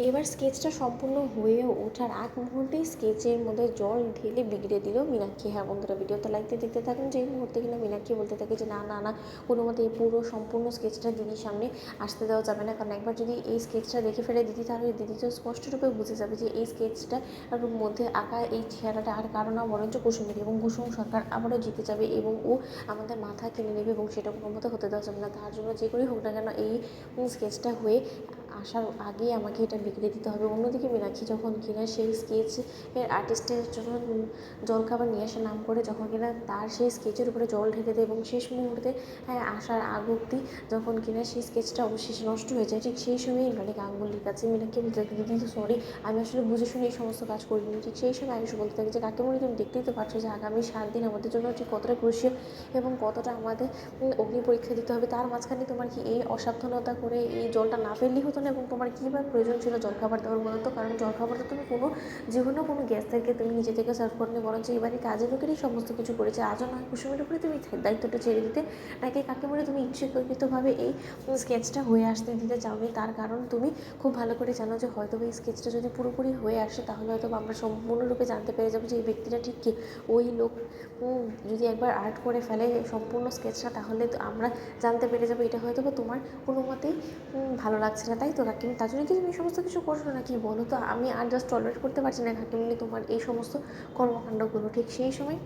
এবার স্কেচটা সম্পূর্ণ হয়ে ওঠার আগ মুহূর্তেই স্কেচের মধ্যে জল ঢেলে বিগড়ে দিল মীনাক্ষী। হ্যাঁ বন্ধুরা, ভিডিওতে লাইকতে দেখতে থাকুন। যেই মুহূর্তে কিনা মীনাক্ষী বলতে থাকে যে না না না, কোনো মতে এই পুরো সম্পূর্ণ স্কেচটা দিদির সামনে আসতে দেওয়া যাবে না, কারণ একবার যদি এই স্কেচটা দেখে ফেলে দিদি, তাহলে দিদি তো স্পষ্টরূপে বুঝে যাবে যে এই স্কেচটা মধ্যে আঁকা এই চেহারাটা আর কারো না বরঞ্চ কুসুমের, এবং কুসুম সরকার আবারও জিতে যাবে এবং ও আমাদের মাথা কিনে নেবে, এবং সেটা কোনো মতে হতে দেওয়া যাবে না। তার জন্য যে করেই হোক না কেন এই স্কেচটা হয়ে আসার আগেই আমাকে এটা বিগড়ে দিতে হবে। অন্যদিকে মীনাক্ষী যখন কিনা সেই স্কেচের আর্টিস্টের জন্য জলখাবার নিয়ে আসার নাম করে যখন কিনা তার সেই স্কেচের উপরে জল ঢেলে দেয়, এবং শেষ মুহূর্তে আসার আগ অব্দি যখন কিনা সেই স্কেচটা অবশেষে নষ্ট হয়ে যায়, ঠিক সেই সময় মানে গাঙ্গুলির কাছে মীনাক্ষী বলতে থাকে দিদি তো সরি, আমি আসলে বুঝে শুনে এই সমস্ত কাজ করিনি। ঠিক সেই সময় আয়ুষ বলতে থাকে যে কাকিমণি, তুমি দেখতেই তো পারছো যে আগামী 7 দিন আমাদের জন্য ঠিক কতটা ক্রুশিয়াল এবং কতটা আমাদের অগ্নি পরীক্ষা দিতে হবে। তার মাঝখানে তোমার কি এই অসাবধানতা করে এই জলটা না ফেললেই হতো না, এবং তোমার কী বা প্রয়োজন ছিল জলখাবার দেওয়ার বলো তো? কারণ জলখাবারটা তুমি কোনো জীবনেও কোনো গেস্টদেরকে তুমি নিজে থেকে সার্ভ করনি, বরঞ্চ এবারে কাজের লোকেরই সমস্ত কিছু করেছে। আজও নয় কুসুমের উপরে তুমি দায়িত্বটা ছেড়ে দিতে, নাকি কাকিমণি তুমি ইচ্ছাকৃতভাবে এই স্কেচটা হয়ে আসতে দিতে চাওনি? তার কারণ তুমি খুব ভালো করে জানো যে হয়তো এই স্কেচটা যদি পুরোপুরি হয়ে আসে, তাহলে হয়তো আমরা সম্পূর্ণরূপে জানতে পেরে যাবো যে এই ব্যক্তিটা ঠিক কী। ওই লোক যদি একবার আর্ট করে ফেলে সম্পূর্ণ স্কেচটা, তাহলে তো আমরা জানতে পেরে যাবো এটা হয়তো বা তোমার কোনো মতেই ভালো লাগছে না, তাই তো কাকিমণি? তার জন্য কি তুমি এই সমস্ত কিছু করছো না কি বলো তো? আমি আর জাস্ট টলারেট করতে পারছি না কাকিমণি তোমার এই সমস্ত কর্মকাণ্ডগুলো। ঠিক সেই সময়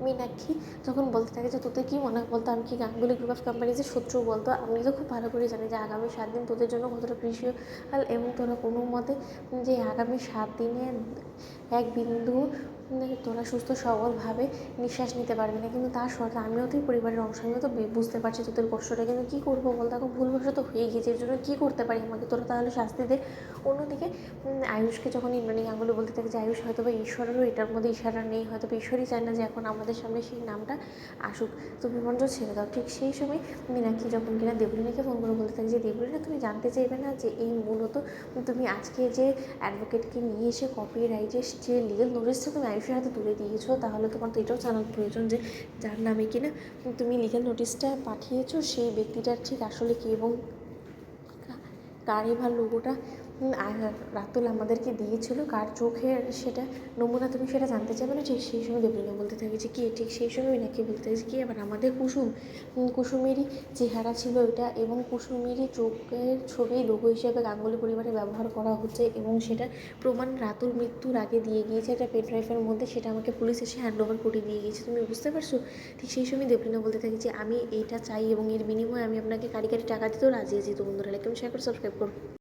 মীনাক্ষী যখন বলতে থাকে যে তোদের কী মনে হয় বলতো, আমি কি গাঙ্গুলি গ্রুপ অফ কোম্পানিজের শত্রু বলতো? আমি তো খুব ভালো করে জানি যে আগামী 7 দিন তোদের জন্য কতটা ক্রুশিয়াল, এবং তোরা কোনো মতে যে আগামী 7 দিনে এক বিন্দু তোরা সুস্থ সবলভাবে নিঃশ্বাস নিতে পারবি না। কিন্তু তার সত্ত্বেও আমিও তো এই পরিবারের অংশ, আমিও তো বুঝতে পারছি তোদের কষ্টটা, কিন্তু কী করবো বলতো? এখন ভুলবশত হয়ে গিয়েছে, এর জন্য কী করতে পারি? আমাকে তোরা তাহলে শাস্তি দে। অন্যদিকে আয়ুষকে যখন ইন্দ্রাণী গাঙ্গুলি বলতে থাকে যে আয়ুষ হয়তো বা ঈশ্বরেরও এটার মধ্যে ইশারা নেই, হয়তো বা ঈশ্বরই চায় না যে এখন আমাদের সামনে সেই নামটা আসুক, তুমি বরঞ্চ ছেড়ে দাও। ঠিক সেই সময় মীনাক্ষী যখন কিনা দেবলিনাকে ফোন করে বলতে থাকে যে দেবলিনা, তুমি জানতে চাইবে না যে এই মূলত তুমি আজকে যে অ্যাডভোকেটকে নিয়ে এসে কপিরাইটের যে লিগেল নোটিশটা তুমি আয়ুষের হাতে তুলে দিয়েছো, তাহলে তোমার তো এটাও জানার প্রয়োজন যে যার নামে কিনা তুমি লিগেল নোটিশটা পাঠিয়েছো সেই ব্যক্তিটার ঠিক আসলে কী, এবং কার এবার লোগোটা রাতুল আমাদেরকে দিয়েছিল, কার চোখের সেটা নমুনা, তুমি সেটা জানতে চাইবে না? ঠিক সেই সময় দেবলিনা বলতে থাকে যে কে? ঠিক সেই সময় নাকি বলতে থাকে যে কে? আবার আমাদের কুসুমেরই চেহারা ছিল এটা, এবং কুসুমেরই চোখের ছবি লোগো হিসেবে গাঙ্গুলি পরিবারে ব্যবহার করা হচ্ছে, এবং সেটা প্রমাণ রাতুল মৃত্যুর আগে দিয়ে গিয়েছে একটা পেন ড্রাইভের মধ্যে, সেটা আমাকে পুলিশ এসে হ্যান্ড ওভার করে দিয়ে গিয়েছে। তুমি বুঝতে পারছো? ঠিক সেই সময় দেবলিনা বলতে থাকে যে আমি এইটা চাই, এবং এর বিনিময়ে আমি আপনাকে কারি টাকা দিতেও রাজি আছি। তো বন্ধুরা, লাইক কমেন্ট শেয়ার করে সাবস্ক্রাইব করো।